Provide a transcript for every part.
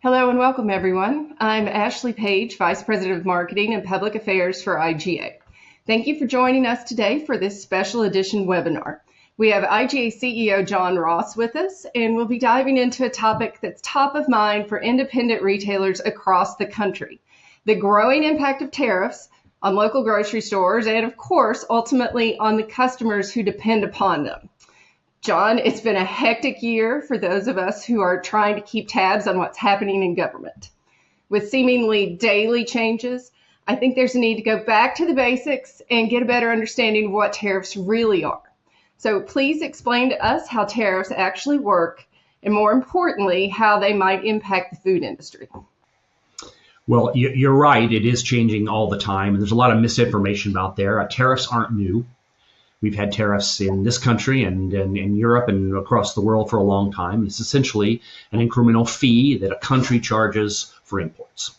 Hello and welcome, everyone. I'm Ashley Page, Vice President of Marketing and Public Affairs for IGA. Thank you for joining us today for this special edition webinar. We have IGA CEO John Ross with us, and we'll be diving into a topic that's top of mind for independent retailers across the country: the growing impact of tariffs on local grocery stores and, of course, ultimately on the customers who depend upon them. John, it's been a hectic year for those of us who are trying to keep tabs on what's happening in government. With seemingly daily changes, I think there's a need to go back to the basics and get a better understanding of what tariffs really are. So please explain to us how tariffs actually work, and more importantly, how they might impact the food industry. Well, you're right. It is changing all the time, and there's a lot of misinformation out there. Tariffs aren't new. We've had tariffs in this country and in Europe and across the world for a long time. It's essentially an incremental fee that a country charges for imports.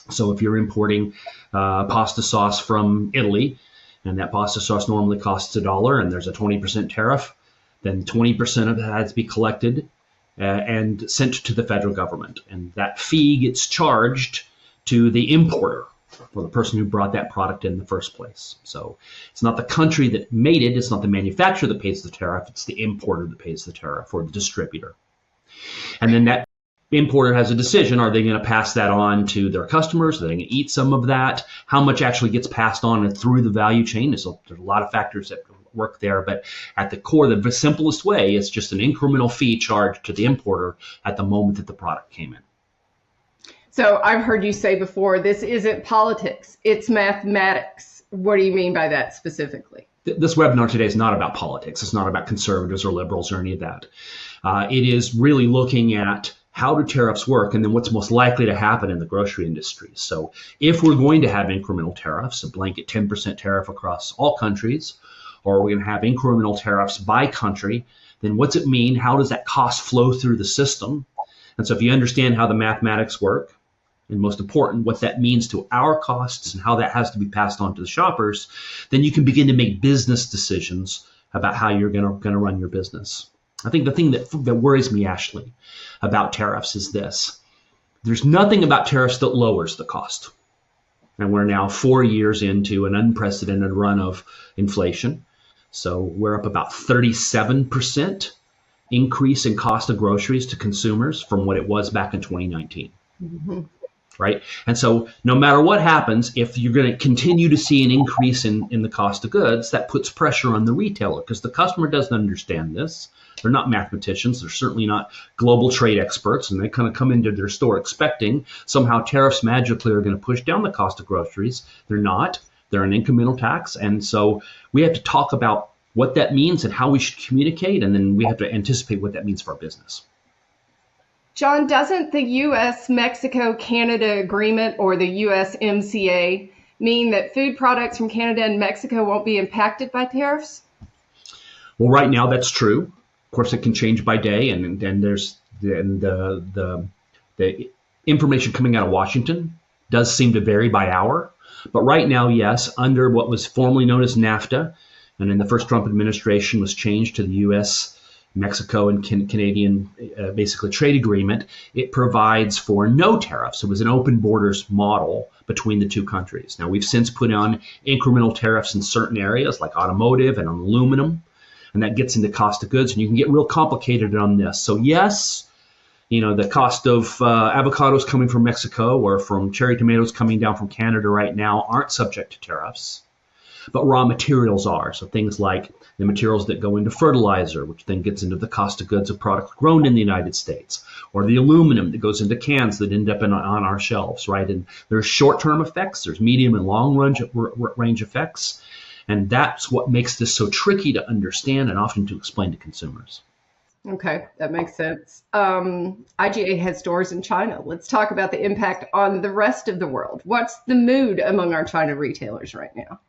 So if you're importing pasta sauce from Italy, and that pasta sauce normally costs $1, and there's a 20% tariff, then 20% of that has to be collected and sent to the federal government. And that fee gets charged to the importer, for the person who brought that product in the first place. So it's not the country that made it, it's not the manufacturer that pays the tariff, it's the importer that pays the tariff, or the distributor. And then that importer has a decision: are they going to pass that on to their customers? Are they going to eat some of that? How much actually gets passed on and through the value chain? There's a lot of factors that work there, but at the core, the simplest way is just an incremental fee charged to the importer at the moment that the product came in. So I've heard you say before, this isn't politics, it's mathematics. What do you mean by that specifically? This webinar today is not about politics. It's not about conservatives or liberals or any of that. It is really looking at how do tariffs work, and then what's most likely to happen in the grocery industry. So if we're going to have incremental tariffs, a blanket 10% tariff across all countries, or we're going to have incremental tariffs by country, then what's it mean? How does that cost flow through the system? And so if you understand how the mathematics work, and most important, what that means to our costs and how that has to be passed on to the shoppers, then you can begin to make business decisions about how you're going to run your business. I think the thing that worries me, Ashley, about tariffs is this: there's nothing about tariffs that lowers the cost. And we're now 4 years into an unprecedented run of inflation. So we're up about 37% increase in cost of groceries to consumers from what it was back in 2019. Mm-hmm. Right? And so no matter what happens, if you're going to continue to see an increase in the cost of goods, that puts pressure on the retailer, because the customer doesn't understand this. They're not mathematicians. They're certainly not global trade experts. And they kind of come into their store expecting somehow tariffs magically are going to push down the cost of groceries. They're not. They're an incremental tax. And so we have to talk about what that means and how we should communicate. And then we have to anticipate what that means for our business. John, doesn't the U.S.-Mexico-Canada agreement, or the USMCA, mean that food products from Canada and Mexico won't be impacted by tariffs? Well, right now that's true. Of course, it can change by day, and there's the information coming out of Washington does seem to vary by hour. But right now, yes, under what was formerly known as NAFTA, and in the first Trump administration was changed to the U.S. Mexico and Canadian basically trade agreement, it provides for no tariffs. It was an open borders model between the two countries. Now, we've since put on incremental tariffs in certain areas like automotive and on aluminum, and that gets into cost of goods, and you can get real complicated on this. So yes, the cost of avocados coming from Mexico or from cherry tomatoes coming down from Canada right now aren't subject to tariffs, but raw materials are. So things like the materials that go into fertilizer, which then gets into the cost of goods of products grown in the United States, or the aluminum that goes into cans that end up on our shelves, right? And there's short-term effects, there's medium and long range effects, and that's what makes this so tricky to understand and often to explain to consumers. Okay, that makes sense. IGA has stores in China. Let's talk about the impact on the rest of the world. What's the mood among our China retailers right now?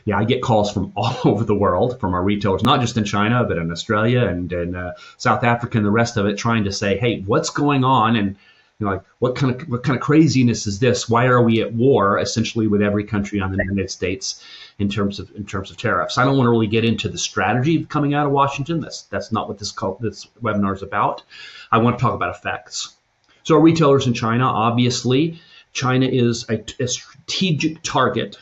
Yeah, I get calls from all over the world from our retailers, not just in China, but in Australia and in South Africa and the rest of it, trying to say, hey, what's going on? And like, what kind of craziness is this? Why are we at war essentially with every country on the United States in terms of tariffs? I don't want to really get into the strategy coming out of Washington. That's not what this webinar is about. I want to talk about effects. So our retailers in China, obviously, China is a strategic target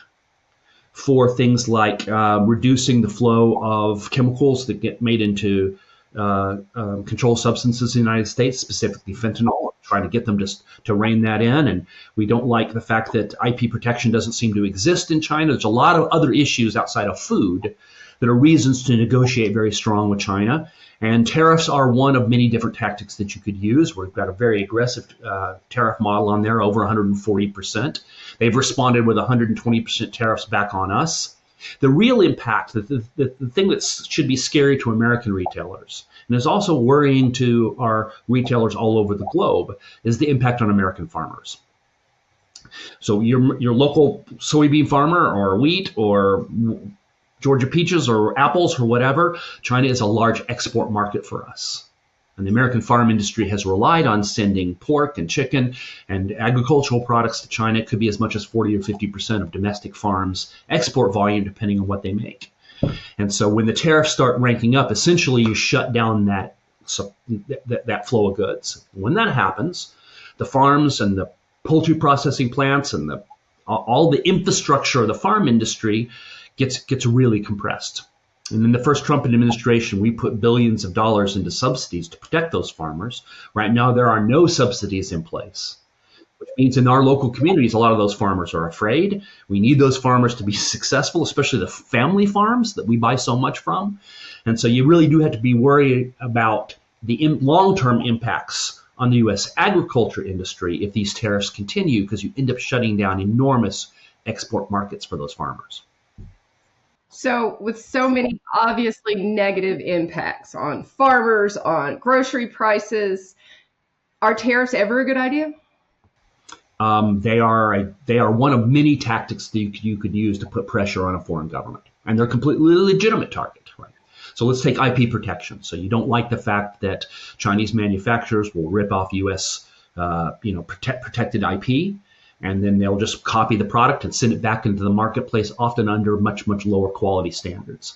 for things like reducing the flow of chemicals that get made into controlled substances in the United States, specifically fentanyl, trying to get them to rein that in. And we don't like the fact that IP protection doesn't seem to exist in China. There's a lot of other issues outside of food that are reasons to negotiate very strong with China. And tariffs are one of many different tactics that you could use. We've got a very aggressive tariff model on there, over 140%. They've responded with 120% tariffs back on us. The real impact, the thing that should be scary to American retailers, and is also worrying to our retailers all over the globe, is the impact on American farmers. So your local soybean farmer or wheat or Georgia peaches or apples or whatever, China is a large export market for us. And the American farm industry has relied on sending pork and chicken and agricultural products to China. It could be as much as 40 or 50% of domestic farms' export volume, depending on what they make. And so when the tariffs start ranking up, essentially you shut down that flow of goods. When that happens, the farms and the poultry processing plants and all the infrastructure of the farm industry gets really compressed. And in the first Trump administration, we put billions of dollars into subsidies to protect those farmers. Right now, there are no subsidies in place, which means in our local communities, a lot of those farmers are afraid. We need those farmers to be successful, especially the family farms that we buy so much from. And so you really do have to be worried about the long-term impacts on the U.S. agriculture industry if these tariffs continue, because you end up shutting down enormous export markets for those farmers. So with so many obviously negative impacts on farmers, on grocery prices, are tariffs ever a good idea? They are one of many tactics that you could use to put pressure on a foreign government, and they're a completely legitimate target, right? So let's take IP protection. So you don't like the fact that Chinese manufacturers will rip off U.S. Protected IP. And then they'll just copy the product and send it back into the marketplace, often under much, much lower quality standards.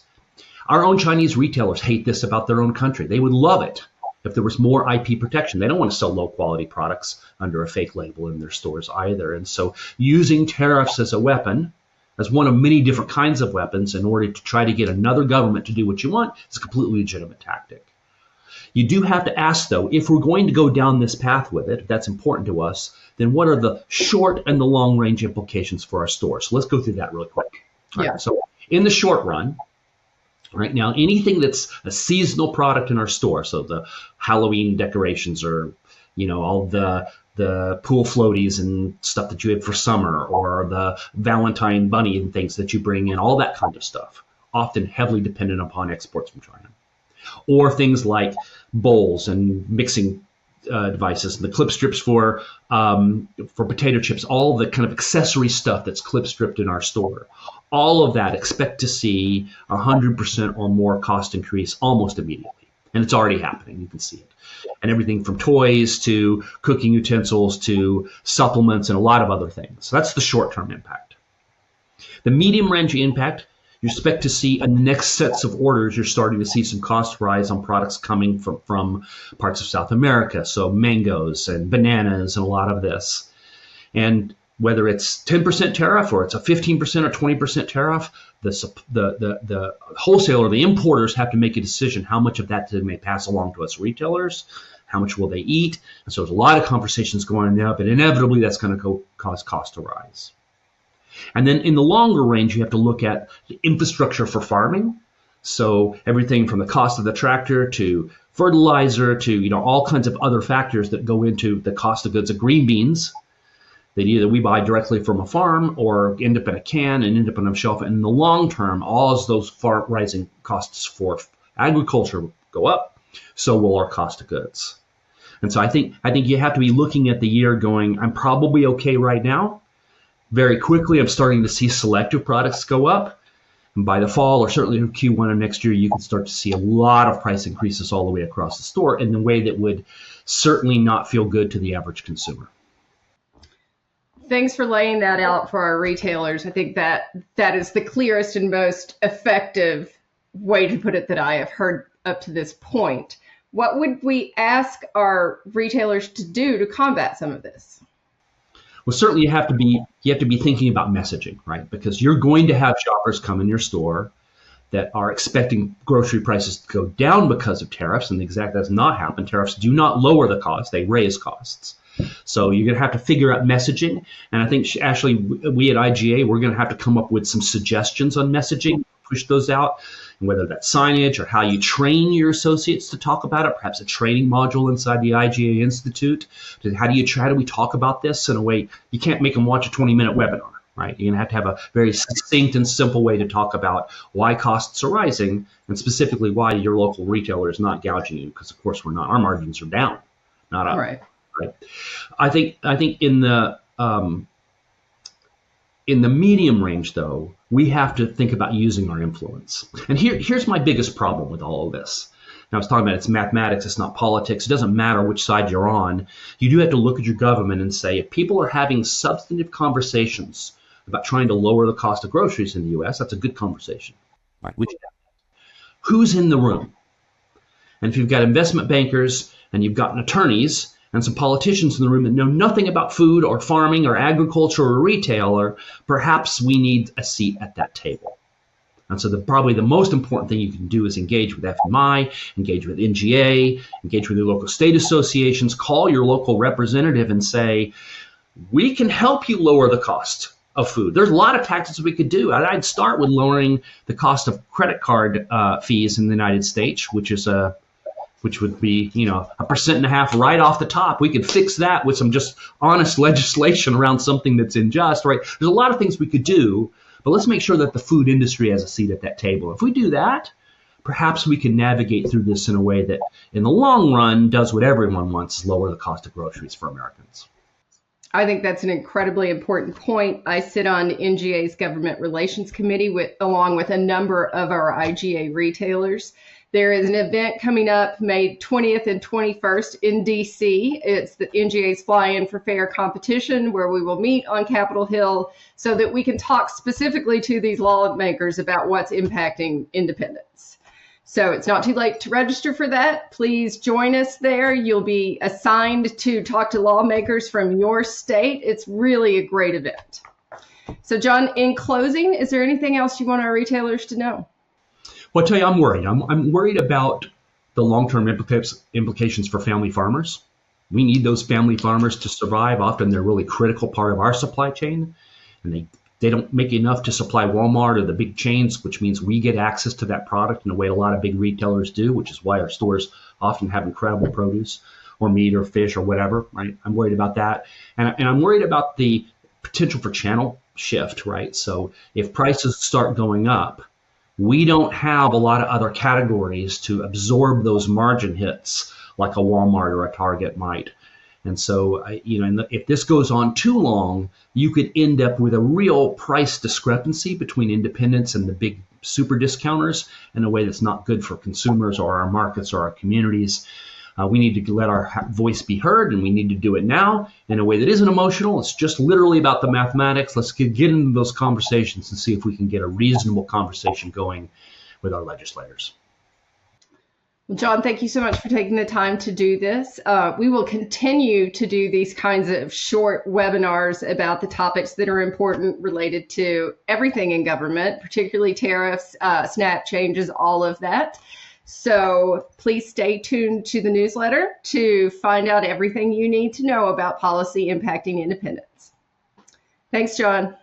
Our own Chinese retailers hate this about their own country. They would love it if there was more IP protection. They don't want to sell low quality products under a fake label in their stores either. And so using tariffs as a weapon, as one of many different kinds of weapons in order to try to get another government to do what you want, is a completely legitimate tactic. You do have to ask, though, if we're going to go down this path with it, if that's important to us, then what are the short and the long range implications for our stores? So let's go through that really quick. Yeah. Right, so in the short run, right now, anything that's a seasonal product in our store, so the Halloween decorations or, all the pool floaties and stuff that you have for summer, or the Valentine bunny and things that you bring in, all that kind of stuff, often heavily dependent upon exports from China. Or things like bowls and mixing devices, and the clip strips for potato chips, all the kind of accessory stuff that's clip stripped in our store. All of that, expect to see 100% or more cost increase almost immediately. And it's already happening. You can see it. And everything from toys to cooking utensils to supplements and a lot of other things. So that's the short-term impact. The medium-range impact, you expect to see in the next sets of orders, you're starting to see some cost rise on products coming from parts of South America. So mangoes and bananas and a lot of this. And whether it's 10% tariff or it's a 15% or 20% tariff, the wholesaler, the importers have to make a decision how much of that they may pass along to us retailers, how much will they eat. And so there's a lot of conversations going on there, but inevitably that's going to cause cost to rise. And then in the longer range, you have to look at the infrastructure for farming. So everything from the cost of the tractor to fertilizer to all kinds of other factors that go into the cost of goods of green beans that either we buy directly from a farm or end up in a can and end up on a shelf. And in the long term, all of those rising costs for agriculture go up, so will our cost of goods. And so I think you have to be looking at the year going, I'm probably okay right now. Very quickly, I'm starting to see selective products go up. And by the fall, or certainly in Q1 of next year, you can start to see a lot of price increases all the way across the store in a way that would certainly not feel good to the average consumer. Thanks for laying that out for our retailers. I think that is the clearest and most effective way to put it that I have heard up to this point. What would we ask our retailers to do to combat some of this? Well, certainly you have to be thinking about messaging, right? Because you're going to have shoppers come in your store that are expecting grocery prices to go down because of tariffs, and exactly does not happen. Tariffs do not lower the cost; they raise costs. So you're going to have to figure out messaging, and I think Ashley, we at IGA, we're going to have to come up with some suggestions on messaging, push those out, and whether that's signage or how you train your associates to talk about it, perhaps a training module inside the IGA Institute. How do we talk about this in a way you can't make them watch a 20-minute webinar, right? You're going to have a very succinct and simple way to talk about why costs are rising and specifically why your local retailer is not gouging you, because of course we're not. Our margins are down, not up. Right. Right. I think in the medium range, though, we have to think about using our influence. And here's my biggest problem with all of this. Now, I was talking about it's mathematics, it's not politics. It doesn't matter which side you're on. You do have to look at your government and say, if people are having substantive conversations about trying to lower the cost of groceries in the U.S., that's a good conversation. Right. Who's in the room? And if you've got investment bankers and you've got attorneys and some politicians in the room that know nothing about food or farming or agriculture or retailer, perhaps we need a seat at that table. And so probably the most important thing you can do is engage with FMI, engage with NGA, engage with your local state associations, call your local representative and say, we can help you lower the cost of food. There's a lot of tactics we could do. I'd start with lowering the cost of credit card fees in the United States, which would be, 1.5% right off the top. We could fix that with some just honest legislation around something that's unjust, right? There's a lot of things we could do, but let's make sure that the food industry has a seat at that table. If we do that, perhaps we can navigate through this in a way that, in the long run, does what everyone wants, lower the cost of groceries for Americans. I think that's an incredibly important point. I sit on NGA's Government Relations Committee along with a number of our IGA retailers. There is an event coming up May 20th and 21st in DC. It's the NGA's Fly-In for Fair competition, where we will meet on Capitol Hill so that we can talk specifically to these lawmakers about what's impacting independence. So it's not too late to register for that. Please join us there. You'll be assigned to talk to lawmakers from your state. It's really a great event. So John, in closing, is there anything else you want our retailers to know? Well, I'll tell you, I'm worried. I'm worried about the long-term implications for family farmers. We need those family farmers to survive. Often they're a really critical part of our supply chain, and they don't make enough to supply Walmart or the big chains, which means we get access to that product in a way a lot of big retailers do, which is why our stores often have incredible produce or meat or fish or whatever, right? I'm worried about that. And I'm worried about the potential for channel shift, right? So if prices start going up, we don't have a lot of other categories to absorb those margin hits like a Walmart or a Target might. And so, if this goes on too long, you could end up with a real price discrepancy between independents and the big super discounters in a way that's not good for consumers or our markets or our communities. We need to let our voice be heard, and we need to do it now in a way that isn't emotional. It's just literally about the mathematics. Let's get into those conversations and see if we can get a reasonable conversation going with our legislators. Well, John, thank you so much for taking the time to do this. We will continue to do these kinds of short webinars about the topics that are important related to everything in government, particularly tariffs, SNAP changes, all of that. So please stay tuned to the newsletter to find out everything you need to know about policy impacting independence. Thanks, John.